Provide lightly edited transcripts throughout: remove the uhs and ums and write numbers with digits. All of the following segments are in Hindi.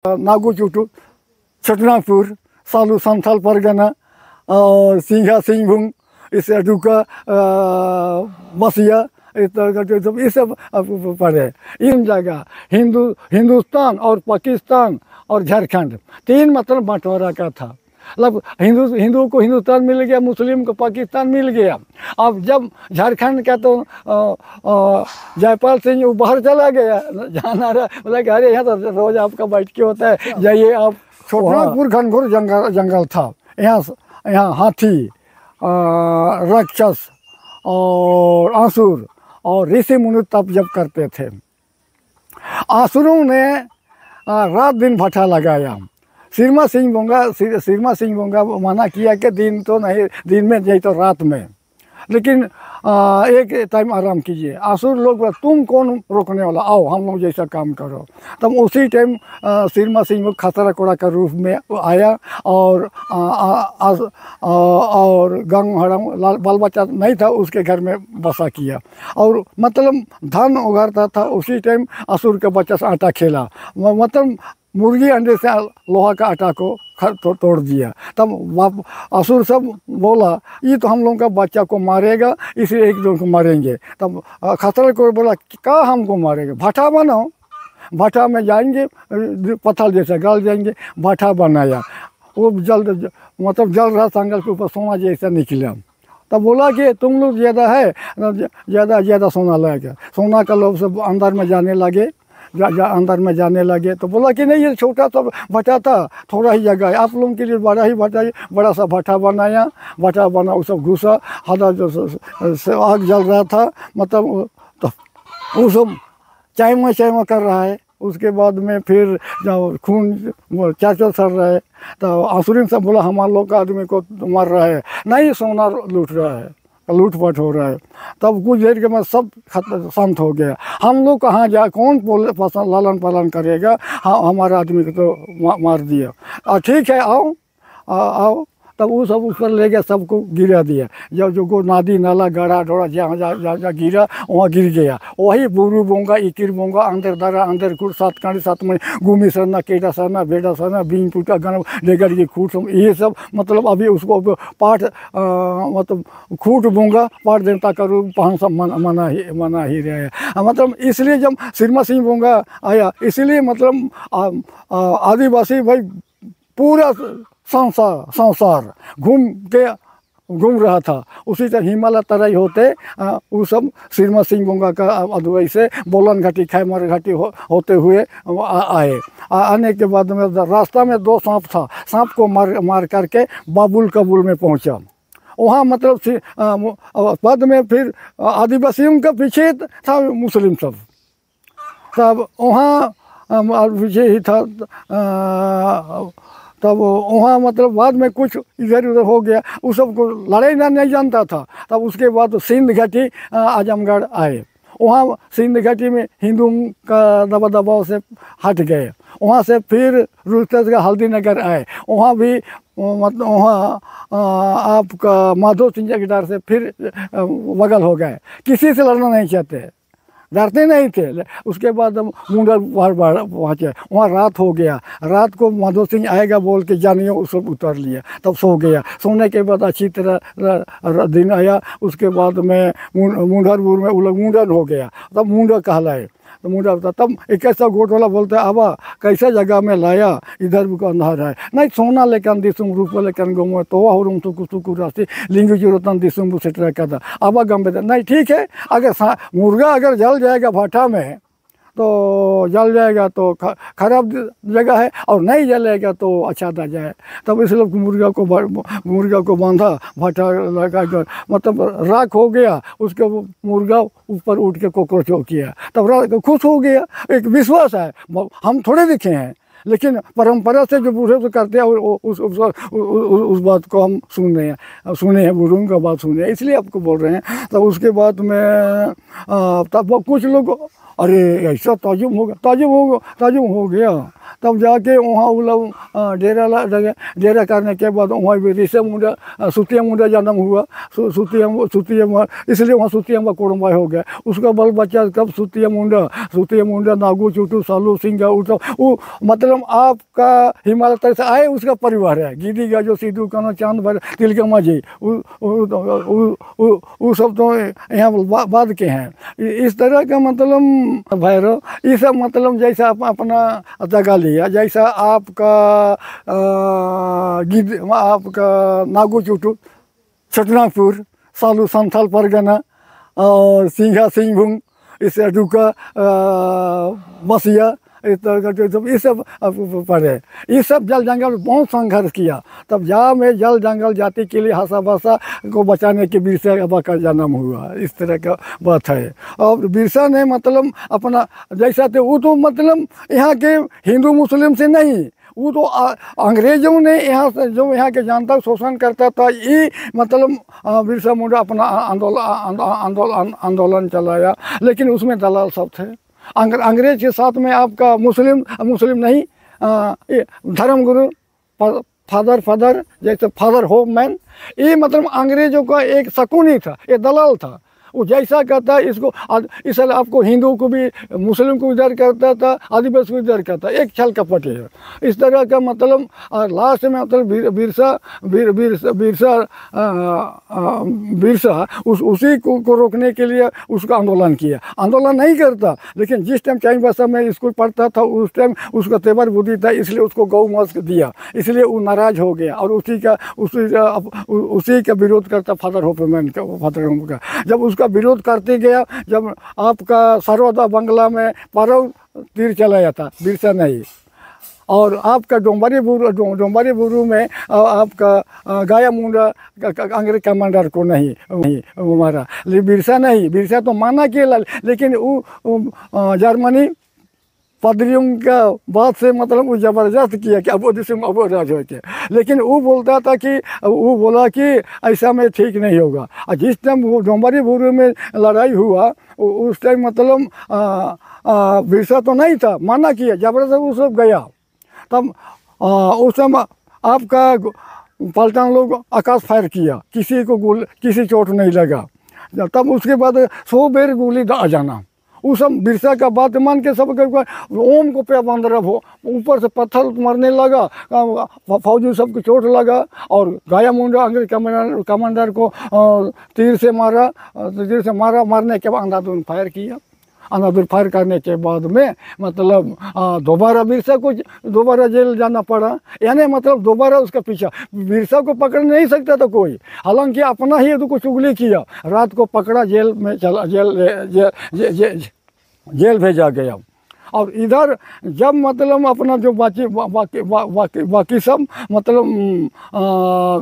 नागुचुटु, छटनापुर, सालू संथाल परगना और सिंघा सिंहभूम, इस अडुका बसिया, ये सब पड़े। इन जगह हिंदुस्तान और पाकिस्तान और झारखंड तीन मतलब बंटवारा का था। मतलब हिंदुओं को हिंदुस्तान मिल गया, मुस्लिम को पाकिस्तान मिल गया। अब जब झारखंड का तो जयपाल सिंह वो बाहर चला गया, जाना रहा, बोला कि अरे यहाँ तो रोज आपका बैठ के होता है, जाइए आप। छोटनागपुर घनघोर जंगल था। यहाँ हाथी, राक्षस और आसुर और ऋषि मुनि तप जप करते थे। आसुरों ने रात दिन भट्ठा लगाया। सिरमा सिंह बोंगा मना किया कि दिन तो नहीं, दिन में नहीं तो रात में, लेकिन एक टाइम आराम कीजिए। आसुर लोग बोला तुम कौन रोकने वाला, आओ हम लोग जैसा काम करो। तब उसी टाइम सिरमा सिंह खतरा कोड़ा का रूप में आया और गंग हड़म बाल बच्चा नहीं था, उसके घर में बसा किया और मतलब धान उगाता था। उसी टाइम असुर के बच्चा से आटा खेला, मतलब मुर्गी अंडे से लोहा का आटा को तोड़ दिया। तब असुर सब बोला ये तो हम लोगों का बच्चा को मारेगा, इसलिए एक दो को मारेंगे। तब खतरा को बोला क्या हमको मारेगा, भट्ठा बनाओ। भट्ठा में जाएंगे, पत्थर जैसा गल जाएंगे। भट्ठा बनाया, वो जल्द मतलब जल रहा, संगल के ऊपर सोना जैसा निकला। तब बोला कि तुम लोग ज़्यादा है, ज़्यादा सोना लगेगा। सोना का लोभ सब अंदर में जाने लगे, अंदर में जाने लगे। तो बोला कि नहीं, ये छोटा सा भट्ठा था, थोड़ा ही जगह है, आप लोगों के लिए बड़ा सा भट्ठा बनाया। भट्ठा बना, वो सब घुसा, हदा जो आग जल रहा था, मतलब तो वो सब चायमा कर रहा है। उसके बाद में फिर जब खून चार सर रहा है, तो आसुरीन सब बोला हमारे लोग का आदमी को मार रहा है, नहीं सोना लूट रहा है, लूटपाट हो रहा है। तब कुछ देर के बाद सब शांत हो गया। हम लोग कहाँ जाए, कौन लालन पालन करेगा, हाँ हमारा आदमी को तो मार दिया। ठीक है, आओ। तब वो सब ऊपर ले गया, सबको गिरा दिया। जब जो नादी नाला गड़ा ढोड़ा जहाँ गिरा वहाँ गिर गया। वही बुरू बोंगा, इकिर बोंगा, अंदर दरा, अंदर खुट, सातकानी सात में घूमी सरना, केटा सरना, बेटा सरना, बीन टूटा गन लेकर ये खूट, ये सब मतलब अभी उसको पाठ मतलब खूट बोंगा, पाठ देवता का रूप पहन सब मना ही रहे। मतलब इसलिए जब सिरमा सिंह बोंगा आया, इसीलिए मतलब आदिवासी भाई पूरा संसार घूम रहा था। उसी तरह हिमालय तराई होते वो सब सिरमा सिंह बोंगा का अगुवाई से बोलन घाटी, खैमर घाटी होते हुए आए। आने के बाद में रास्ता में दो सांप था, सांप को मार करके बाबुल कबूल में पहुंचा। वहाँ मतलब बाद में फिर आदिवासियों के पीछे था मुस्लिम सब। तब वहाँ पीछे ही था। तब वहाँ मतलब बाद में कुछ इधर उधर हो गया, उस सबको लड़ाई नहीं जानता था। तब उसके बाद सिंध घाटी आजमगढ़ आए। वहाँ सिंध घाटी में हिंदुओं का दबाव से हट गए। वहाँ से फिर रुस्तस का हल्दी नगर आए। वहाँ भी मतलब वहाँ आपका माधो सिंह जगीरदार से फिर बगल हो गए, किसी से लड़ना नहीं चाहते, डरते नहीं थे। उसके बाद मुंडा पहुँचे, वहाँ रात हो गया। रात को माधो सिंह आएगा बोल के जानियो उस सब उतर लिया। तब सो गया। सोने के बाद अच्छी तरह दिन आया। उसके बाद में मुंडरपुर में वो लोग मुंडन हो गया, तब मुंडा कहलाए। तो मुंडा तब एक ऐसा गोट वाला बोलते आबा कैसा जगह में लाया, इधर भी अंधार है, नहीं सोना लेकर दिसुम, रूप लेकर गो तो वह सुकु रास्ते लिंग जुरतन दिसुम सेटरा का था आबा गम में। नहीं ठीक है, अगर मुर्गा अगर जल जाएगा भट्ठा में तो जल जाएगा तो खराब जगह है, और नहीं जलेगा तो अच्छा ना जाए। तब इसलिए मुर्गा को बांधा, भट्ठा लगा कर मतलब राख हो गया। उसके मुर्गा ऊपर उठ के कोकरोच किया, तब खुश हो गया। एक विश्वास है, हम थोड़े दिखे हैं, लेकिन परंपरा से जो बूढ़े तो करते हैं उस बात को हम सुने हैं, बूढ़ों का बात सुने हैं, इसलिए आपको बोल रहे हैं। तब उसके बाद में तब कुछ लोग अरे ऐसा ताजुब हो गया। तब जाके वहाँ वो लोग डेरा करने के बाद वहाँ भी ऋषभ मुंडा सुतिया मुंडा जन्म हुआ। सुतिया इसलिए वहाँ सुतिया कुड़ुम्बा हो गया। उसका बल बच्चा कब सुतिया मुंडा नागू चुटू सालू सिंह वो मतलब आपका हिमालय तक से आए उसका परिवार है। गिदी गाजो सिद्धू काना चांद भर तिलका माझी वो सब तो यहाँ बाद के हैं। इस तरह का मतलब भैरव ये सब मतलब जैसा अपना जगह लिया, जैसा आपका आपका नागू चुटू छटनापुर सालू संथाल परगना और सिंघा सिंहभूम इससे डुका बसिया इस तरह का जो ये सब पढ़े। ये सब जल जंगल में बहुत संघर्ष किया। तब जहाँ में जल जंगल जाति के लिए हंसा बसा को बचाने के बिरसा का जन्म हुआ। इस तरह का बात है। और बिरसा ने मतलब अपना जैसा थे वो तो मतलब यहाँ के हिंदू मुस्लिम से नहीं, वो तो अंग्रेज़ों ने यहाँ से जो यहाँ के जनता शोषण करता था, ये मतलब बिरसा मुंडा अपना आंदोलन चलाया। लेकिन उसमें दलाल सब थे। अंग्रेज के साथ में आपका मुस्लिम नहीं, धर्मगुरु फादर जैसे फादर होम मैन, ये मतलब अंग्रेजों का एक शकुनी था, ये दलाल था। वो जैसा कहता है इसको इसलिए आपको हिंदू को भी मुस्लिम को इधर करता था, आदिवासी को इधर करता, एक छल कपट है। इस तरह का मतलब लास्ट में मतलब बिरसा उसी को रोकने के लिए उसका आंदोलन किया। आंदोलन नहीं करता, लेकिन जिस टाइम चाईबासा में स्कूल पढ़ता था उस टाइम उसका तेवर बुद्धि था, इसलिए उसको गौ मांस दिया, इसलिए वो नाराज हो गया और उसी का विरोध करता फादर होम का। जब उसका विरोध करते गया, जब आपका सर्वदा बंगला में परव तीर चला जाता, बिरसा नहीं। और आपका डोंबारी बुरू में आपका गाया मुंडा अंग्रेज कमांडर को नहीं मारा, बिरसा नहीं। बिरसा तो माना किया, लेकिन वो जर्मनी पादरियों का बात से मतलब वो ज़बरदस्त किया कि अब अब राज होते। लेकिन वो बोला कि ऐसा में ठीक नहीं होगा। और जिस टाइम वो डोंबारी बुरू में लड़ाई हुआ उस टाइम मतलब बिरसा तो नहीं था, माना किया, ज़बरदस्त वो सब गया। तब उस समय आपका पलटन लोग आकाश फायर किया, किसी चोट नहीं लगा। तब उसके बाद 100 बेर गोली आ जाना, उस सब बिरसा का बात मान के सब ओम को पे बंद रहो, ऊपर से पत्थर मरने लगा, फौजी सबको चोट लगा। और गाया मुंडा अंग्रेज कमांडर को तीर से मारा। मारने के बाद अंधाधुन फायर किया। अंधाधुन फायर करने के बाद में मतलब दोबारा बिरसा को दोबारा जेल जाना पड़ा। यानी मतलब दोबारा उसका पीछा, बिरसा को पकड़ नहीं सकता था कोई, हालांकि अपना ही तो कुछ चुगली किया। रात को पकड़ा, जेल में चला, जेल भेजा गया। और इधर जब मतलब अपना जो बाकी सब मतलब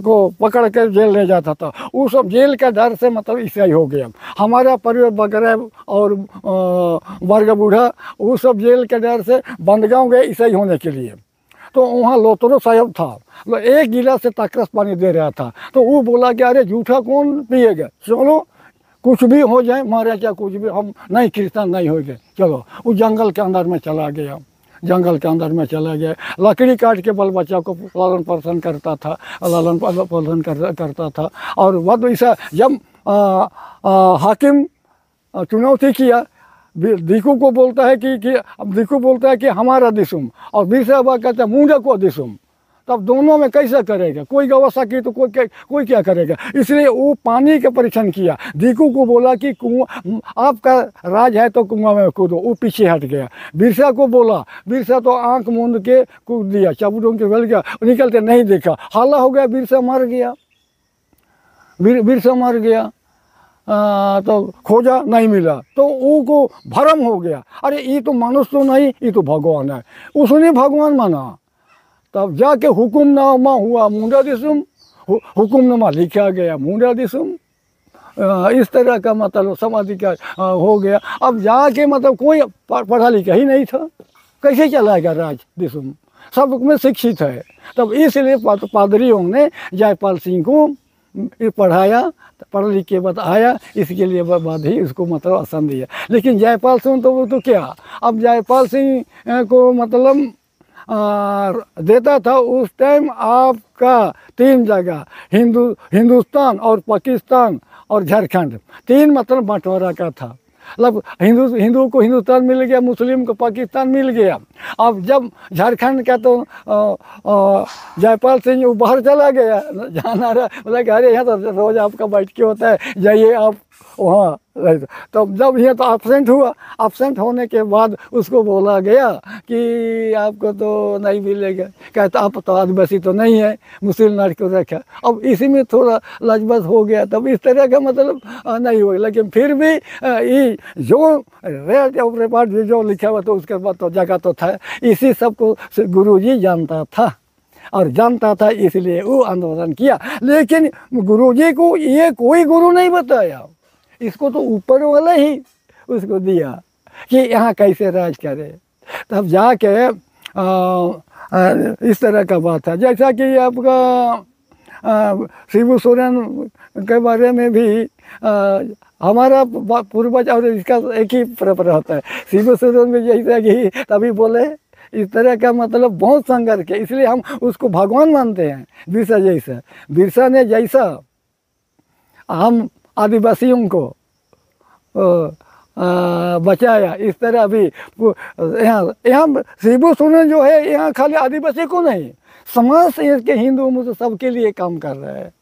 को पकड़ कर जेल ले जाता था, वो सब जेल का डर से मतलब ईसाई हो गया। हमारा परिवार वगैरह और वर्ग बूढ़ा वो सब जेल के डर से बंदगांव गए ईसाई होने के लिए। तो वहाँ लोतरो साहब था, एक गिलास से ताकरस पानी दे रहा था। तो वो बोला कि अरे झूठा कौन पिएगा, चलो कुछ भी हो जाए, मारे क्या कुछ भी, हम नहीं क्रिश्चियन नहीं हो गए, चलो। वो जंगल के अंदर में चला गया, लकड़ी काट के बाल बच्चा को लालन पालन करता था। और वह ऐसा जब हाकिम चुनौती किया, दीकू को बोलता है कि दीकू बोलता है कि हमारा दिसुम, और बिरसा कहता है मुंडा को दिसुम। तब दोनों में कैसा करेगा, कोई गवासा की तो कोई क्या करेगा। इसलिए वो पानी का परीक्षण किया। दीकू को बोला कि कुआं आपका राज है तो कुआं में कूदो, वो पीछे हट गया। बिरसा को बोला, बिरसा तो आंख मूंद के कूद दिया, चाबुटों के गल गया, निकलते नहीं देखा, हल्ला हो गया, बिरसा मर गया। बिरसा मर गया तो खोजा नहीं मिला, तो वो को भरम हो गया, अरे ये तो मनुष्य तो नहीं, ये तो भगवान है। उसने भगवान माना। तब जाके हुकुमनामा हुआ मुंडा दिसुम, हुकुमनामा लिखा गया मुंडा दिसुम। इस तरह का मतलब समाधि का हो गया। अब जाके मतलब कोई पढ़ा लिखा ही नहीं था, कैसे चलाएगा राज दिसुम, सब में शिक्षित है। तब इसलिए पादरियों ने जयपाल सिंह को पढ़ाया, पढ़ लिख के बताया, इसके लिए बाद ही उसको मतलब आसन दिया। लेकिन जयपाल सिंह तो वो तो क्या, अब जयपाल सिंह को मतलब देता था उस टाइम आपका 3 जगह हिंदुस्तान और पाकिस्तान और झारखंड 3 मतलब बंटवारा का था। मतलब हिंदू को हिंदुस्तान मिल गया, मुस्लिम को पाकिस्तान मिल गया। अब जब झारखंड का तो जयपाल सिंह वो बाहर चला गया, जाना रहा, बोला कि अरे यहाँ तो रोज़ आपका बैठ के होता है, जाइए आप वहाँ। तो जब ये तो एब्सेंट हुआ, एब्सेंट होने के बाद उसको बोला गया कि आपको तो नहीं मिलेगा। कहता आप तो आदिवासी तो नहीं है, मुस्लिम नाट को रखा। अब इसी में थोड़ा लजबज हो गया, तब इस तरह का मतलब नहीं हुआ। लेकिन फिर भी ये जो रेट ऑफ रिपार्ट जो लिखा हुआ तो उसके बाद तो जगह तो था, इसी सबको गुरुजी जानता था और जानता था, इसलिए वो आंदोलन किया। लेकिन गुरुजी को ये कोई गुरु नहीं बताया, इसको तो ऊपर वाला ही उसको दिया कि यहाँ कैसे राज करे। तब जाके इस तरह का बात है। जैसा कि आपका शिबू सोरेन के बारे में भी हमारा पूर्वज और इसका एक ही परंपरा होता है। शिबू सोरेन में जैसा कि तभी बोले, इस तरह का मतलब बहुत संघर्ष किया, इसलिए हम उसको भगवान मानते हैं। बिरसा जैसा, बिरसा ने जैसा हम आदिवासियों को बचाया, इस तरह भी यहाँ शिबू सोरेन जो है यहाँ खाली आदिवासी को नहीं, समाज के हिंदू मुझे सबके लिए काम कर रहा है।